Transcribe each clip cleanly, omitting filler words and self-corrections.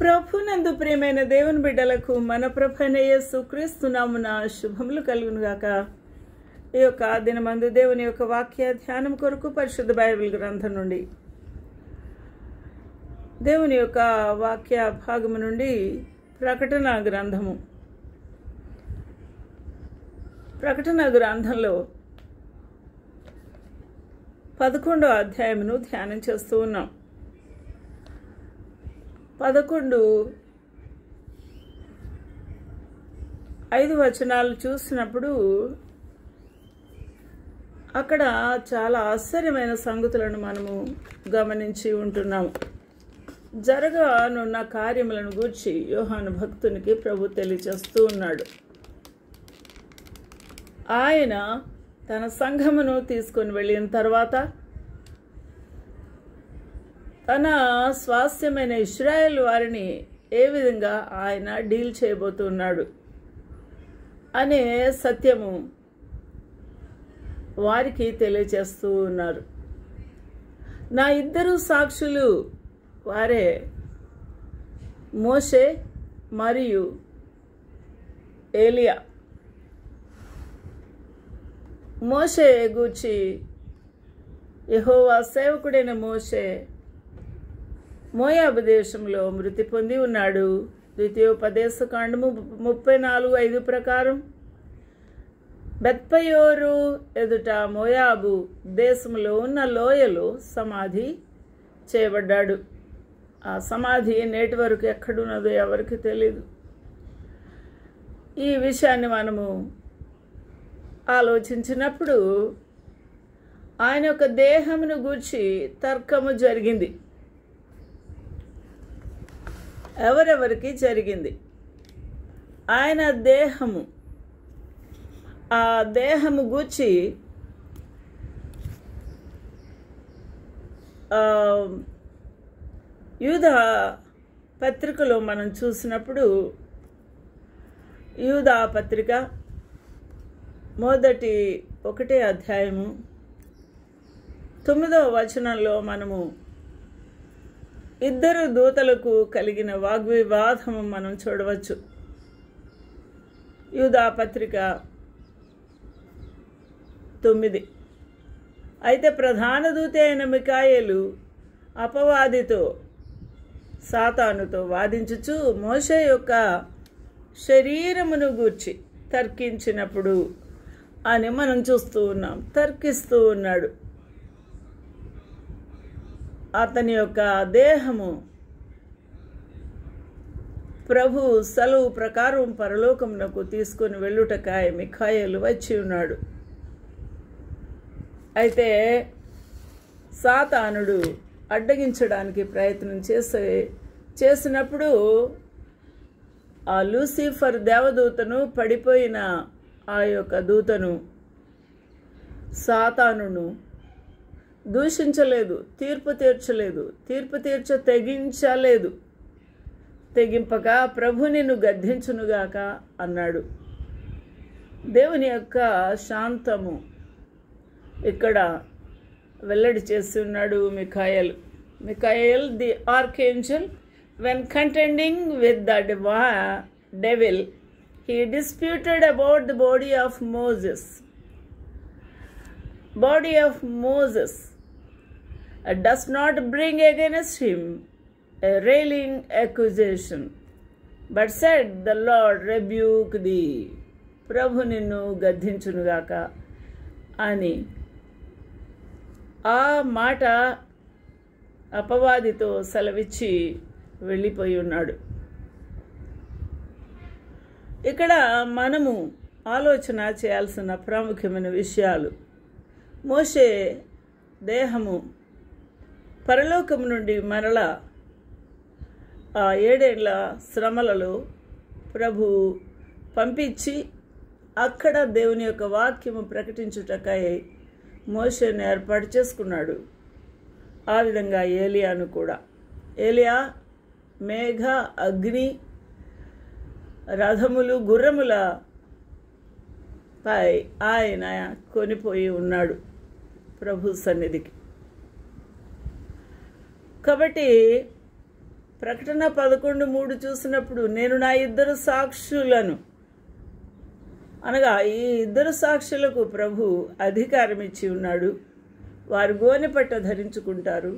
ప్రభునందు ప్రియమైన దేవుని బిడ్డలకు మన ప్రభువైన యేసుక్రీస్తు నామమున శుభములు కలుగును గాక. ఈ యొక్క దినమందు దేవుని యొక్క వాక్య ధ్యానం కొరకు పరిశుద్ధ బైబిల్ గ్రంథం నుండి దేవుని యొక్క వాక్య భాగము నుండి ప్రకటన గ్రంథంలో 11వ అధ్యాయమును ధ్యానం చేస్తూ ఉన్నాం. 11:5 వచనాలు చూసినప్పుడు అక్కడ చాలా ఆశ్చర్యమైన సంగతులను మనము గమనించి ఉంటున్నాము. జరగనున్న కార్యములను గూర్చి యోహాను భక్తునికి ప్రభు తెలియచేస్తూ ఉన్నాడు. ఆయన తన సంఘమును తీసుకొని వెళ్ళిన తర్వాత తన స్వాస్థ్యమైన ఇశ్రాయేల్ వారిని ఏ విధంగా ఆయన డీల్ చేయబోతున్నాడు అనే సత్యము వారికి తెలియచేస్తూ ఉన్నారు. నా ఇద్దరు సాక్షులు వారే మోషే మరియు ఏలియా. మోషే గూర్చి యెహోవా సేవకుడైన మోషే మోయాబు దేశంలో మృతి పొంది ఉన్నాడు. ద్వితీయోపదేశకాండము 34:5 ప్రకారం బెత్పయోరు ఎదుట మోయాబు దేశంలో ఉన్న లోయలో సమాధి చేయబడ్డాడు. ఆ సమాధి నేటి వరకు ఎక్కడున్నదో ఎవరికి తెలియదు. ఈ విషయాన్ని మనము ఆలోచించినప్పుడు ఆయన యొక్క దేహమును గూర్చి తర్కము జరిగింది. ఎవరెవరికి జరిగింది? ఆయన దేహము, ఆ దేహము గూర్చి యూదా పత్రికలో మనం చూసినప్పుడు యూదా పత్రిక మొదటి 1వ అధ్యాయము 9వ వచనంలో మనము ఇద్దరు దూతలకు కలిగిన వాగ్వివాదము మనం చూడవచ్చు. యూదా పత్రిక 9. అయితే ప్రధాన దూత అయిన మికాయేలు అపవాదితో సాతానుతో వాదించుచు మోషే యొక్క శరీరమును గూర్చి తర్కించినప్పుడు అని మనం చూస్తూ ఉన్నాం. తర్కిస్తూ ఉన్నాడు. అతని యొక్క దేహము ప్రభు సెలవు ప్రకారం పరలోకమునకు తీసుకొని వెళ్ళుటకాయ మిఖాయేలు వచ్చి ఉన్నాడు. అయితే సాతానుడు అడ్డగించడానికి ప్రయత్నం చేసినప్పుడు ఆ లూసిఫర్ దేవదూతను, పడిపోయిన ఆ యొక్క దూతను సాతానును దూషించలేదు, తీర్పు తెగించలేదు. తెగింపక ప్రభు నిన్ను గద్దించునుగాక అన్నాడు. దేవుని యొక్క శాంతము ఇక్కడ వెల్లడి చేసి ఉన్నాడు Michael the archangel. When contending with the devil he disputed about the body of Moses does not bring against him a railing accusation, but said, the Lord rebuke thee. ప్రభు నిన్ను గద్దించునుగాక అని ఆ మాట అపవాదితో సెలవిచ్చి వెళ్ళిపోయి ఉన్నాడు. ఇక్కడ మనము ఆలోచన చేయాల్సిన ప్రాముఖ్యమైన విషయాలు. మోషే దేహము పరలోకము నుండి మరల ఆ 7 ఏళ్ల శ్రమలలో ప్రభు పంపించి అక్కడ దేవుని యొక్క వాక్యము ప్రకటించుటకై మోషేను ఏర్పాటు చేసుకున్నాడు. ఆ విధంగా ఏలియాను కూడా. ఏలియా మేఘ, అగ్ని, రథములు, గుర్రముల పై ఆయన కొనిపోయి ఉన్నాడు ప్రభు సన్నిధికి. కాబట్టి ప్రకటన 11:3 చూసినప్పుడు నేను నా 2 సాక్షులను, అనగా ఈ 2 సాక్షులకు ప్రభు అధికారం ఇచ్చి ఉన్నాడు. వారు గోనెపట్ట ధరించుకుంటారు.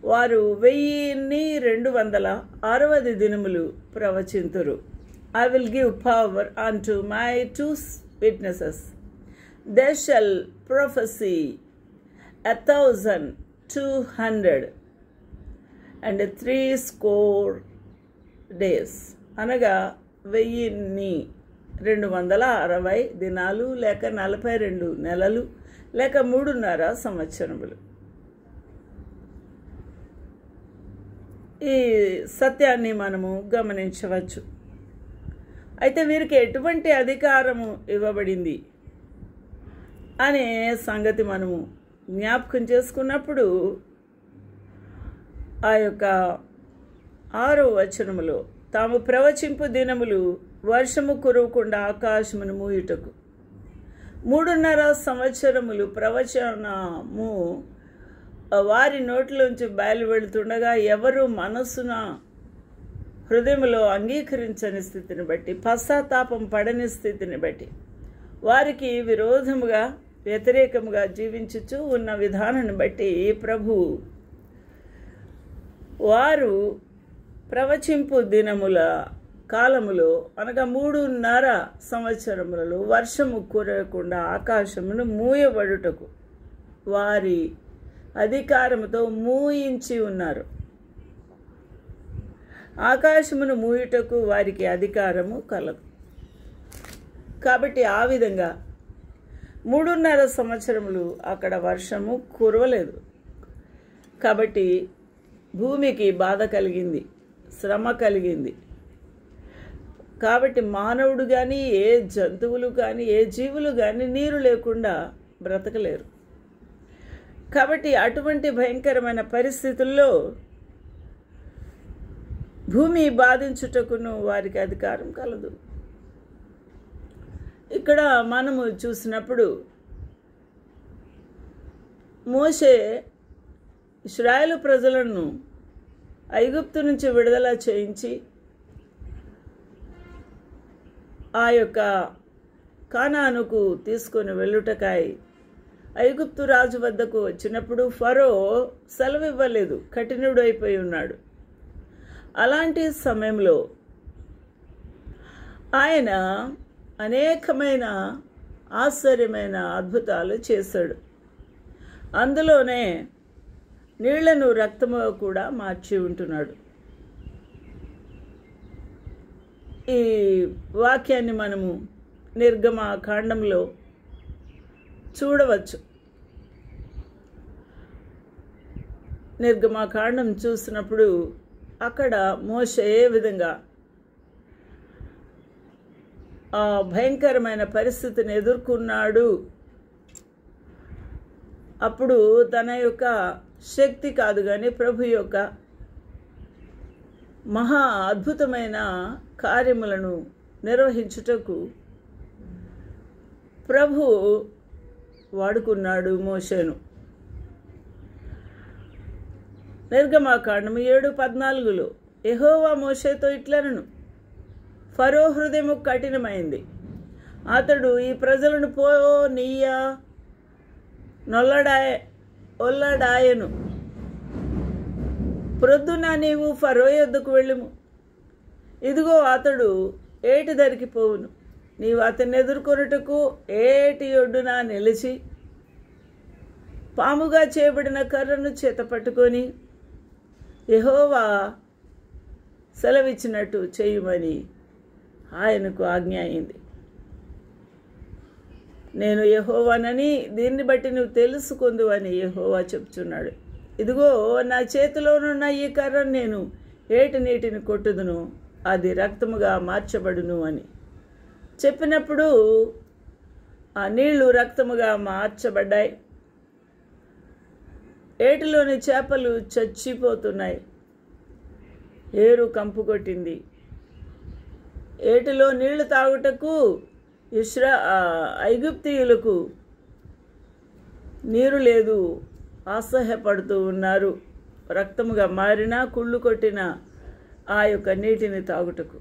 వారు 1260 దినములు ప్రవచింతురు. I will give power unto my 2 witnesses. They shall prophesy 1260 days. అనగా 1260 దినాలు, లేక 42 నెలలు, లేక 3.5 సంవత్సరములు. ఈ సత్యాన్ని మనము గమనించవచ్చు. అయితే వీరికి ఎటువంటి అధికారము ఇవ్వబడింది అనే సంగతి మనము జ్ఞాపకం చేసుకున్నప్పుడు ఆ యొక్క 6వ వచనములో తాము ప్రవచింపు దినములు వర్షము కురవకుండా ఆకాశమును మూయుటకు, 3.5 సంవత్సరములు ప్రవచనము వారి నోట్లోంచి బయలు వెళుతుండగా ఎవరు మనస్సున హృదయంలో అంగీకరించని స్థితిని బట్టి, పశ్చాత్తాపం పడని స్థితిని బట్టి, వారికి విరోధముగా వ్యతిరేకముగా జీవించుచూ ఉన్న విధానాన్ని బట్టి ప్రభు వారు ప్రవచింపు దినముల కాలములో, అనగా 3.5 సంవత్సరములలో వర్షము కురవకుండా ఆకాశమును మూయబడుటకు వారి అధికారముతో మూయించి ఉన్నారు. ఆకాశమును మూయుటకు వారికి అధికారము కలదు. కాబట్టి ఆ విధంగా 3.5 సంవత్సరములు అక్కడ వర్షము కురవలేదు. కాబట్టి భూమికి బాధ కలిగింది, శ్రమ కలిగింది. కాబట్టి మానవుడు కానీ, ఏ జంతువులు కానీ, ఏ జీవులు కానీ నీరు లేకుండా బ్రతకలేరు. కాబట్టి అటువంటి భయంకరమైన పరిస్థితుల్లో భూమి బాధించుటకును వారికి అధికారం కలదు. ఇక్కడ మనము చూసినప్పుడు మోషే ఇశ్రాయేలు ప్రజలను ఐగుప్తు నుంచి విడుదల చేయించి ఆ యొక్క కానానుకు తీసుకొని వెళ్ళుటకై ఐగుప్తు రాజు వద్దకు వచ్చినప్పుడు ఫరో సెలవు ఇవ్వలేదు, కఠినుడు అయిపోయి ఉన్నాడు. అలాంటి సమయంలో ఆయన అనేకమైన ఆశ్చర్యమైన అద్భుతాలు చేశాడు. అందులోనే నీళ్లను రక్తముగా కూడా మార్చి ఉంటున్నాడు. ఈ వాక్యాన్ని మనము నిర్గమకాండంలో చూడవచ్చు. నిర్గమకాండం చూసినప్పుడు అక్కడ మోషే ఏ విధంగా ఆ భయంకరమైన పరిస్థితిని ఎదుర్కొన్నాడు. అప్పుడు తన యొక్క శక్తి కాదు కానీ ప్రభు యొక్క మహా అద్భుతమైన కార్యములను నిర్వహించుటకు ప్రభు వాడుకున్నాడు మోషేను. నిర్గమకాండము 7:14 యెహోవా మోషేతో ఇట్లనెను, ఫరో హృదయము కఠినమైంది, అతడు ఈ ప్రజలను పోనీయ ఒల్లడాయను. ప్రొద్దున నీవు ఫరో యొద్దకు వెళ్ళుము, ఇదిగో అతడు ఏటి దరికి పోవును. నీవు అతన్ని ఎదుర్కొనుటకు ఏటి ఒడ్డున నిలిచి పాముగా చేయబడిన కర్రను చేత పట్టుకొని యెహోవా సెలవిచ్చినట్టు చేయమని ఆయనకు ఆజ్ఞ అయింది. నేను యెహోవానని దీన్ని బట్టి నువ్వు తెలుసుకుందు అని యెహోవా చెప్తున్నాడు. ఇదిగో నా చేతిలోనున్న ఈ కర్రను నేను ఏటి నీటిని కొట్టుదును, అది రక్తముగా మార్చబడును అని చెప్పినప్పుడు ఆ నీళ్లు రక్తముగా మార్చబడ్డాయి. ఏటిలోని చేపలు చచ్చిపోతున్నాయి. ఏరు కంపు కొట్టింది. ఏటిలో నీళ్లు తాగుటకు ఐగుప్తీయులకు నీరు లేదు, అసహ్యపడుతూ ఉన్నారు. రక్తముగా మారినా కుళ్ళు కొట్టిన ఆ యొక్క నీటిని తాగుటకు.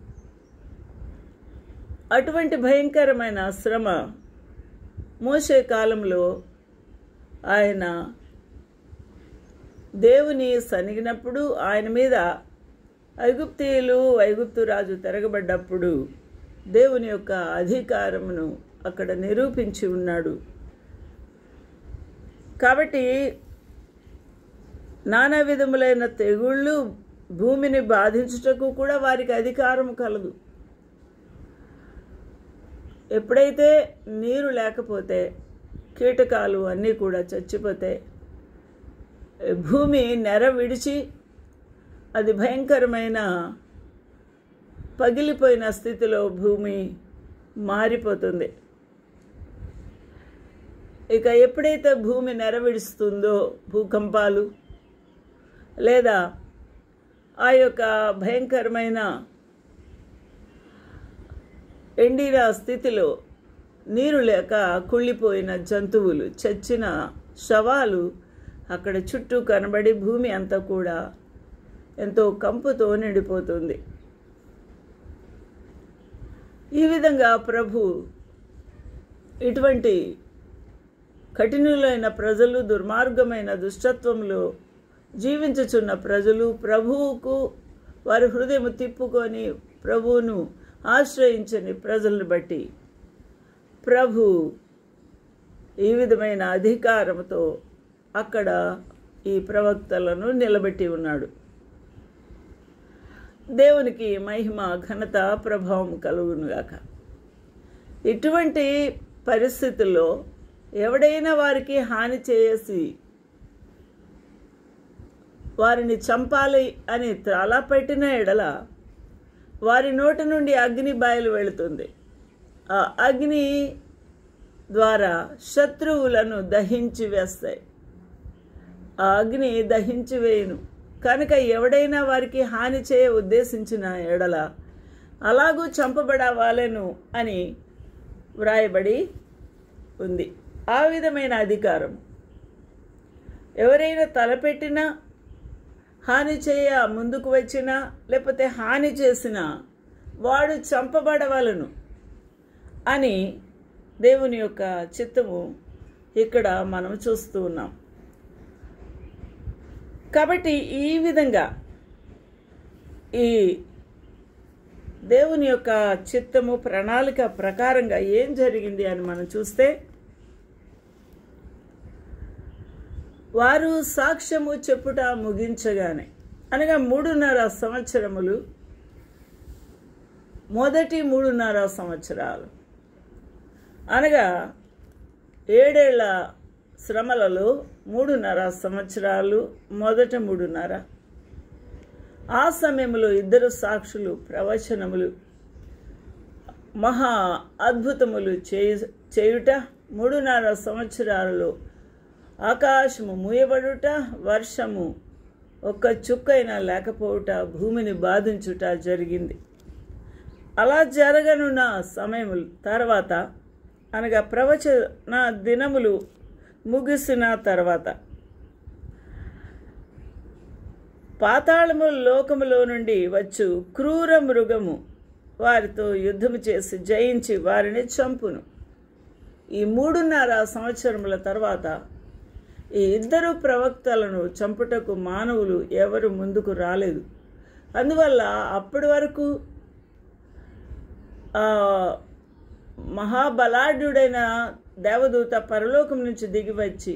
అటువంటి భయంకరమైన శ్రమ మోషే కాలంలో ఆయన దేవుని సనిగినప్పుడు, ఆయన మీద ఐగుప్తు రాజు తిరగబడ్డప్పుడు దేవుని యొక్క అధికారమును అక్కడ నిరూపించి ఉన్నాడు. కాబట్టి నానా విధములైన తెగుళ్ళు భూమిని బాధించుటకు కూడా వారికి అధికారం కలదు. ఎప్పుడైతే నీరు లేకపోతే కీటకాలు అన్నీ కూడా చచ్చిపోతే భూమి నెర విడిచి అది భయంకరమైన పగిలిపోయిన స్థితిలో భూమి మారిపోతుంది. ఇక ఎప్పుడైతే భూమి నెర విడుస్తుందో భూకంపాలు లేదా ఆ యొక్క భయంకరమైన ఎండిన స్థితిలో నీరు లేక కుళ్ళిపోయిన జంతువులు, చచ్చిన శవాలు అక్కడ చుట్టూ కనబడి భూమి అంతా కూడా ఎంతో కంపుతో నిండిపోతుంది. ఈ విధంగా ప్రభు ఇటువంటి కఠినులైన ప్రజలు, దుర్మార్గమైన దుష్టత్వంలో జీవించుచున్న ప్రజలు ప్రభువుకు వారి హృదయం తిప్పుకొని ప్రభువును ఆశ్రయించని ప్రజలను బట్టి ప్రభు ఈ విధమైన అధికారంతో అక్కడ ఈ ప్రవక్తలను నిలబెట్టి ఉన్నాడు. దేవునికి మహిమ, ఘనత, ప్రభావం కలుగునుగాక. ఇటువంటి పరిస్థితుల్లో ఎవడైనా వారికి హాని చేసి వారిని చంపాలి అని తలపెట్టిన ఎడల వారి నోటి నుండి అగ్ని బయలు వెళుతుంది. ఆ అగ్ని ద్వారా శత్రువులను దహించి వేస్తాయి. ఆ అగ్ని దహించి వేయును. కనుక ఎవడైనా వారికి హాని చేయ ఉద్దేశించిన ఎడల అలాగూ చంపబడవాలెను అని వ్రాయబడి ఉంది. ఆ విధమైన అధికారం ఎవరైనా తలపెట్టినా, హాని చేయ ముందుకు వచ్చినా, లేకపోతే హాని చేసినా వాడు చంపబడవలను అని దేవుని యొక్క చిత్తము ఇక్కడ మనం చూస్తూ ఉన్నాం. కాబట్టి ఈ విధంగా ఈ దేవుని యొక్క చిత్తము, ప్రణాళిక ప్రకారంగా ఏం జరిగింది అని మనం చూస్తే, వారు సాక్ష్యము చెప్పుట ముగించగానే, అనగా 3.5 సంవత్సరములు, మొదటి 3.5 సంవత్సరాలు అనగా 7 ఏళ్ల శ్రమలలో 3.5 సంవత్సరాలు, మొదట 3.5. ఆ సమయంలో 2 సాక్షులు ప్రవచనములు, మహా అద్భుతములు చేయుట, 3.5 సంవత్సరాలలో ఆకాశము మూయబడుట, వర్షము ఒక్క చుక్కైనా లేకపోవుట, భూమిని బాధించుట జరిగింది. అలా జరగనున్న సమయముల తర్వాత, అనగా ప్రవచన దినములు ముగిసిన తర్వాత, పాతాళము లోకములో నుండి వచ్చు క్రూర మృగము వారితో యుద్ధము చేసి జయించి వారిని చంపును. ఈ 3.5 సంవత్సరముల తర్వాత ఈ 2 ప్రవక్తలను చంపుటకు మానవులు ఎవరు ముందుకు రాలేదు. అందువల్ల అప్పటి వరకు మహాబలాఢ్యుడైన దేవదూత పరలోకం నుంచి దిగివచ్చి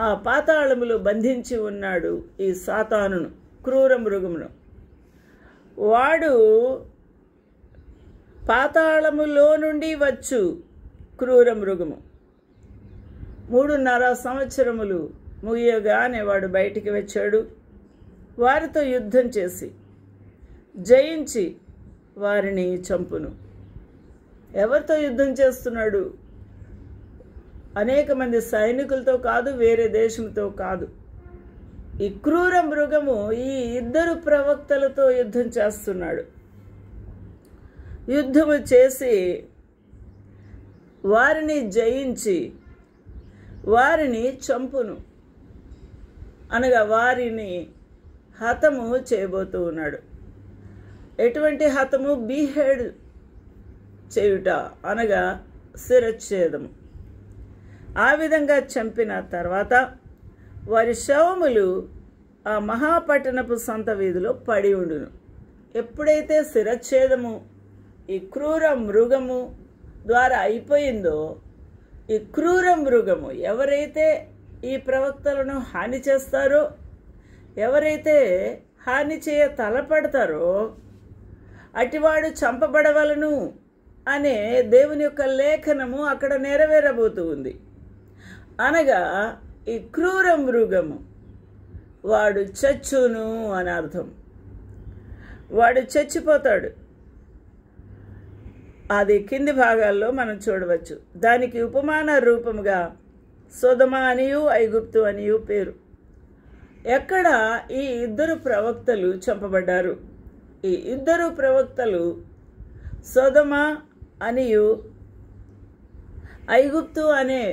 ఆ పాతాళములు బంధించి ఉన్నాడు ఈ సాతానును, క్రూర మృగమును. వాడు పాతాళములో నుండి వచ్చు క్రూర మృగము. 3.5 సంవత్సరములు ముగియగానే వాడు బయటికి వచ్చాడు. వారితో యుద్ధం చేసి జయించి వారిని చంపును. ఎవరితో యుద్ధం చేస్తున్నాడు? అనేక మంది సైనికులతో కాదు, వేరే దేశంతో కాదు. ఈ క్రూర మృగము ఈ 2 ప్రవక్తలతో యుద్ధం చేస్తున్నాడు. యుద్ధము చేసి వారిని జయించి వారిని చంపును అనగా వారిని హతము చేయబోతూ ఉన్నాడు. ఎటువంటి హతము? బీహెడ్ చేయుట అనగా శిరచ్ఛేదము. ఆ విధంగా చంపిన తర్వాత వారి శవములు ఆ మహాపట్టణపు సంత వీధిలో పడి ఉండును. ఎప్పుడైతే శిరచ్ఛేదము ఈ క్రూర మృగము ద్వారా అయిపోయిందో, ఈ క్రూర మృగము ఎవరైతే ఈ ప్రవక్తలను హాని చేస్తారో, ఎవరైతే హాని చేయ తలపడతారో అటివాడు చంపబడవలను అనే దేవుని యొక్క లేఖనము అక్కడ నెరవేరబోతూ ఉంది. అనగా ఈ క్రూర మృగము వాడు చచ్చును అని అర్థం. వాడు చచ్చిపోతాడు. అది కింది భాగాల్లో మనం చూడవచ్చు. దానికి ఉపమాన రూపముగా సొదొమ అనియు ఐగుప్తు అనియు పేరు. ఎక్కడ ఈ ఇద్దరు ప్రవక్తలు చంపబడ్డారు? ఈ ఇద్దరు ప్రవక్తలు సొదొమ అనియు ఐగుప్తు అనే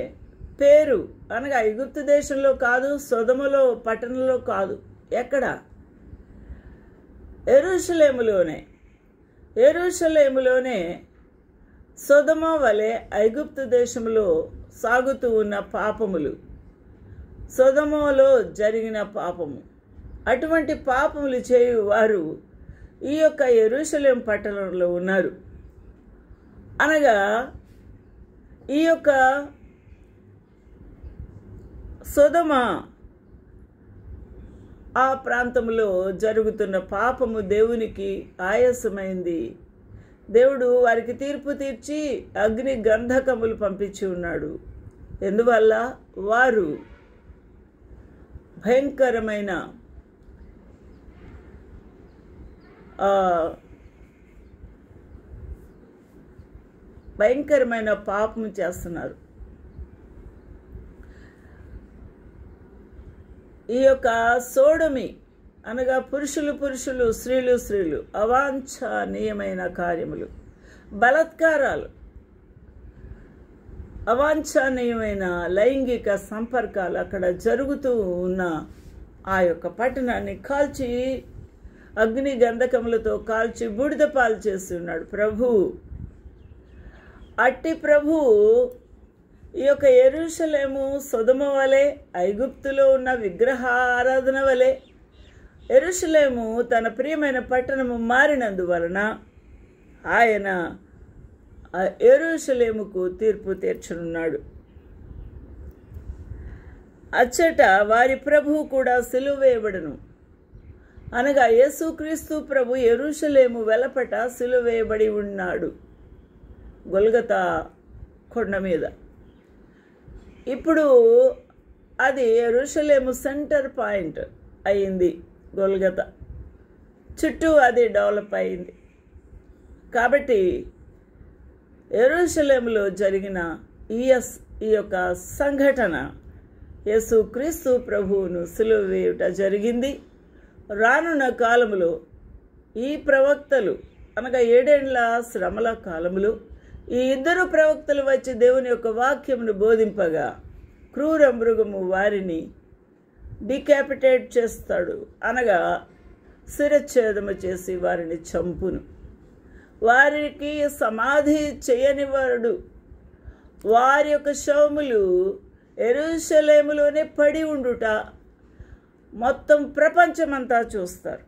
పేరు అనగా ఐగుప్తు దేశంలో కాదు, సొదొమలో పట్టణంలో కాదు. ఎక్కడ? యెరూషలేములోనే సొదొమ వలె ఐగుప్తు దేశంలో సాగుతూ ఉన్న పాపములు, సొదొమలో జరిగిన పాపము, అటువంటి పాపములు చేయు వారు ఈ యొక్క యెరూషలేం పట్టణంలో ఉన్నారు. అనగా ఈ యొక్క సొదొమ ఆ ప్రాంతంలో జరుగుతున్న పాపము దేవునికి ఆయాసమైంది. దేవుడు వారికి తీర్పు తీర్చి అగ్ని గంధకములు పంపించి ఉన్నాడు. ఎందువల్ల? వారు భయంకరమైన పాపము చేస్తున్నారు. ఈ యొక్క సోడమి అనగా పురుషులు స్త్రీలు అవాంఛనీయమైన కార్యములు, బలాత్కారాలు, అవాంఛనీయమైన లైంగిక సంపర్కాలు అక్కడ జరుగుతూ ఉన్న ఆ యొక్క పట్టణాన్ని కాల్చి అగ్ని గంధకములతో కాల్చి బూడిద పాలు చేస్తున్నాడు ప్రభువు. అట్టి ప్రభువు ఈ యొక్క యెరూషలేము సొదొమ వలె, ఐగుప్తులో ఉన్న విగ్రహ ఆరాధన వలె యెరూషలేము తన ప్రియమైన పట్టణము మారినందువలన ఆయన యెరూషలేముకు తీర్పు తీర్చనున్నాడు. అచ్చట వారి ప్రభువు కూడా సిలువ వేయబడును. అనగా యేసుక్రీస్తు ప్రభు యెరూషలేము వెలపట సిలువ వేయబడి ఉన్నాడు గొల్గొతా కొండ మీద. ఇప్పుడు అది యెరూషలేము సెంటర్ పాయింట్ అయింది. గొల్గొతా చుట్టూ అది డెవలప్ అయింది. కాబట్టి యెరూషలేములో జరిగిన ఈ యొక్క సంఘటన యేసుక్రీస్తు ప్రభువును సిలువ వేయుట జరిగింది. రానున్న కాలములో ఈ ప్రవక్తలు అనగా 7 ఏళ్ల శ్రమల కాలములో ఈ ఇద్దరు ప్రవక్తలు వచ్చి దేవుని యొక్క వాక్యమును బోధింపగా క్రూర మృగము వారిని డికాపిటేట్ చేస్తాడు. అనగా శిరచ్ఛేదము చేసి వారిని చంపును. వారికి సమాధి చేయనివాడు. వారి యొక్క శవములు యెరూషలేములోనే పడి ఉండుట మొత్తం ప్రపంచమంతా చూస్తారు.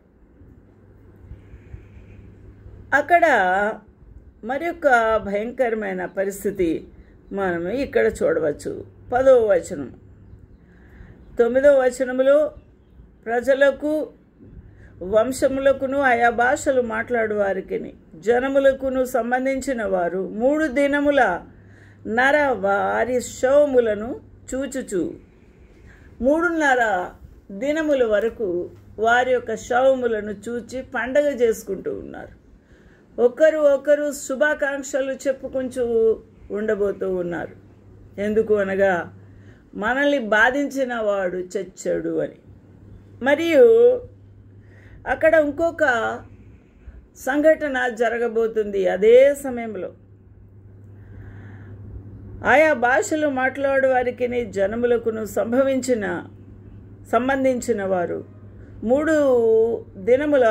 అక్కడ మరొక భయంకరమైన పరిస్థితి మనం ఇక్కడ చూడవచ్చు. 10వ వచనం, 9వ వచనములో ప్రజలకు, వంశములకును, ఆయా భాషలు మాట్లాడు వారికి, జనములకును సంబంధించిన వారు 3 దినముల నర వారి శవములను చూచుచు 3.5 దినముల వరకు వారి యొక్క శవములను చూచి పండగ చేసుకుంటూ ఉన్నారు. ఒకరు శుభాకాంక్షలు చెప్పుకుంటూ ఉండబోతూ ఉన్నారు. ఎందుకు అనగా మనల్ని బాధించిన వాడు చచ్చాడు అని. మరియు అక్కడ ఇంకొక సంఘటన జరగబోతుంది. అదే సమయంలో ఆయా భాషలు మాట్లాడు వారికి, జనములకును సంభవించిన సంబంధించిన వారు 3 దినముల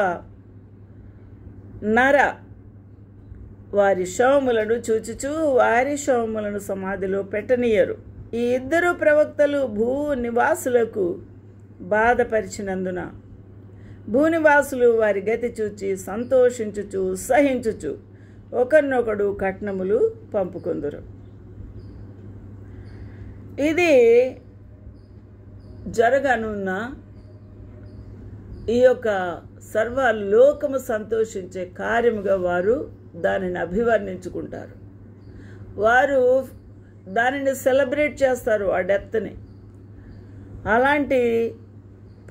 నర వారి శవములను చూచుచూ వారి శవములను సమాధిలో పెట్టనీయరు. ఈ 2 ప్రవక్తలు భూనివాసులకు బాధపరిచినందున భూనివాసులు వారి గతి చూచి సంతోషించుచు సహించుచు ఒకరినొకడు కట్నములు పంపుకొందురు. ఇది జరగనున్న ఈ యొక్క సర్వలోకము సంతోషించే కార్యముగా వారు దానిని అభివర్ణించుకుంటారు. వారు దానిని సెలబ్రేట్ చేస్తారు, ఆ డెత్ని. అలాంటి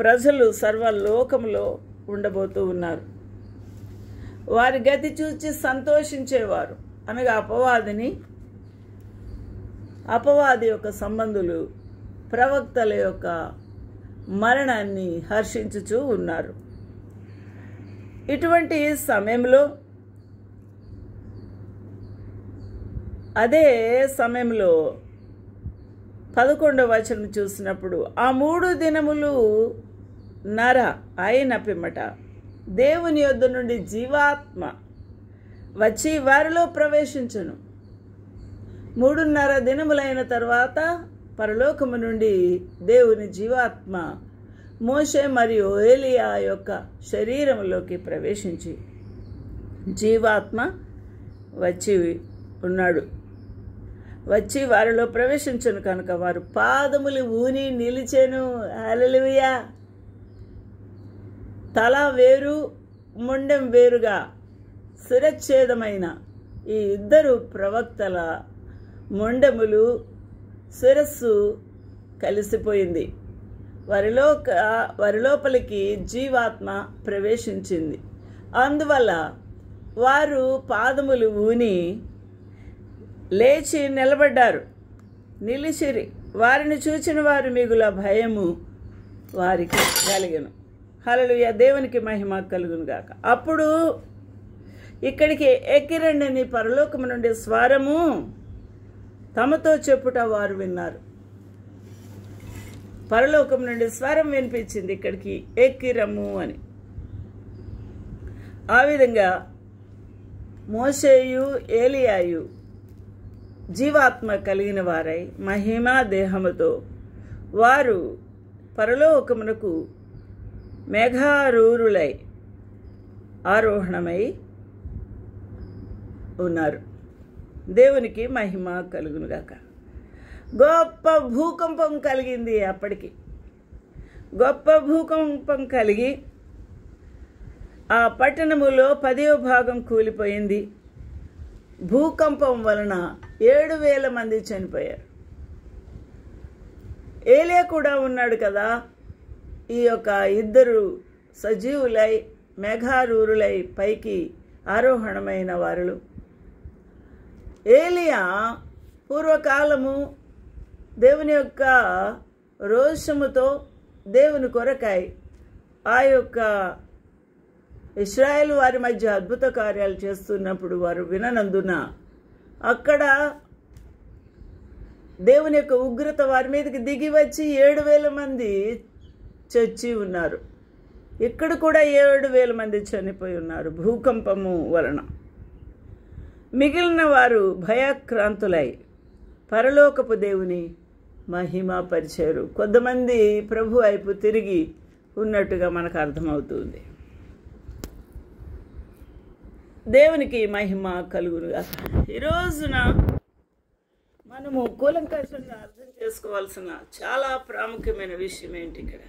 ప్రజలు సర్వలోకములో ఉండబోతూ ఉన్నారు. వారి గతి చూచి సంతోషించేవారు అనగా అపవాది యొక్క సంబంధులు ప్రవక్తల యొక్క మరణాన్ని హర్షించుచూ ఉన్నారు. ఇటువంటి సమయంలో అదే సమయంలో 11వ వచనం చూసినప్పుడు ఆ 3 దినములు నర అయిన పిమ్మట దేవుని యొద్ద నుండి జీవాత్మ వచ్చి వారిలో ప్రవేశించును. 3.5 దినములైన తర్వాత పరలోకము నుండి దేవుని జీవాత్మ మోషే మరియు ఏలియా యొక్క శరీరంలోకి ప్రవేశించి జీవాత్మ వచ్చి ఉన్నాడు. వచ్చి వారిలో ప్రవేశించను కనుక వారు పాదములు ఊని నిలిచెను. హల్లెలూయా. తల వేరు మొండెం వేరుగా శిరచ్ఛేదమైన ఈ 2 ప్రవక్తల మొండెములు శిరస్సు కలిసిపోయింది. వారి లోపలికి జీవాత్మ ప్రవేశించింది. అందువల్ల వారు పాదములు ఊని లేచి నిలబడ్డారు, నిలిచిరి. వారిని చూచిన వారు మిగుల భయము వారికి కలిగెను. హల్లెలూయా. దేవునికి మహిమ కలుగును గాక. అప్పుడు ఇక్కడికి ఎక్కిరండని పరలోకము నుండి స్వరము తమతో చెప్పుట వారు విన్నారు. పరలోకం నుండి స్వరం వినిపించింది, ఇక్కడికి ఎక్కిరము అని. ఆ విధంగా మోషేయు ఏలియాయు జీవాత్మ కలిగిన వారై మహిమా దేహముతో వారు పరలోకమునకు మేఘారూరులై ఆరోహణమై ఉన్నారు. దేవునికి మహిమ కలుగునుగాక. గొప్ప భూకంపం కలిగింది. అప్పటికి గొప్ప భూకంపం కలిగి ఆ పట్టణములో 10వ భాగం కూలిపోయింది. భూకంపం వలన 7,000 మంది చనిపోయారు. ఏలియా కూడా ఉన్నాడు కదా. ఈ యొక్క 2 సజీవులై మేఘారూరులై పైకి ఆరోహణమైన వారు. ఏలియా పూర్వకాలము దేవుని యొక్క రోషముతో దేవుని కొరకై ఆ యొక్క ఇశ్రాయేలు వారి మధ్య అద్భుత కార్యాలు చేస్తున్నప్పుడు వారు విననందున అక్కడ దేవుని యొక్క ఉగ్రత వారి మీదకి దిగి వచ్చి 7,000 మంది చచ్చి ఉన్నారు. ఇక్కడ కూడా 7,000 మంది చనిపోయి ఉన్నారు భూకంపము వలన. మిగిలిన వారు భయాక్రాంతులై పరలోకపు దేవుని మహిమపరిచారు. కొంతమంది ప్రభు వైపు తిరిగి ఉన్నట్టుగా మనకు అర్థమవుతుంది. దేవునికి మహిమ కలుగునుగా. ఈ రోజున మనము కూలంకషంగా అర్థం చేసుకోవాల్సిన చాలా ప్రాముఖ్యమైన విషయం ఏంటి? ఇక్కడ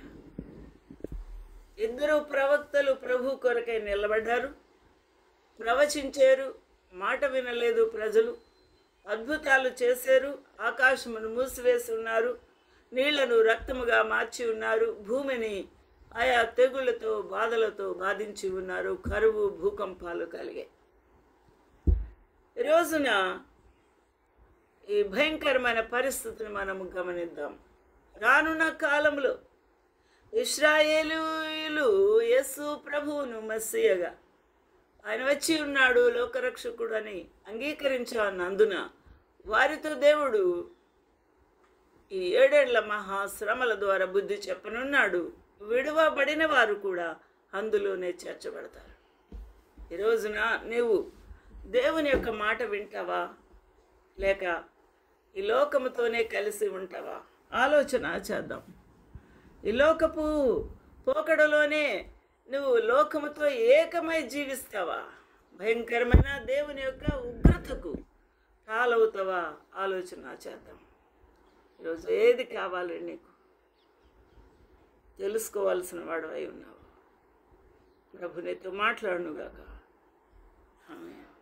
2 ప్రవక్తలు ప్రభు కొరకై నిలబడ్డారు, ప్రవచించారు. మాట వినలేదు ప్రజలు. అద్భుతాలు చేశారు. ఆకాశమును మూసివేసి ఉన్నారు, నీళ్లను రక్తముగా మార్చి ఉన్నారు, భూమిని ఆయా తెగుళ్లతో బాధలతో బాధించి ఉన్నారు. కరువు భూకంపాలు కలిగాయి. ఈ రోజున ఈ భయంకరమైన పరిస్థితిని మనం గమనిద్దాం. రానున్న కాలంలో ఇశ్రాయేలీయులు యేసు ప్రభువును మెస్సియగా ఆయన వచ్చి ఉన్నాడు లోకరక్షకుడు అని అంగీకరించినందున వారితో దేవుడు ఈ 7 ఏళ్ల మహాశ్రమల ద్వారా బుద్ధి చెప్పనున్నాడు. విడువబడిన వారు కూడా అందులోనే చేర్చబడతారు. ఈ రోజున నీవు దేవుని యొక్క మాట వింటావా, లేక ఈ లోకముతోనే కలిసి ఉంటావా? ఆలోచన చేద్దాం. ఈ లోకపు పోకడలోనే నువ్వు లోకముతో ఏకమై జీవిస్తావా? భయంకరమైన దేవుని యొక్క ఉగ్రతకు తాళవుతావా? ఆలోచన చేద్దాం. ఈరోజు ఏది కావాలి నీకు? తెలుసుకోవాల్సిన వాడు అయి ఉన్నావు. ప్రభు నీతో మాట్లాడునుగాక. ఆమేన్.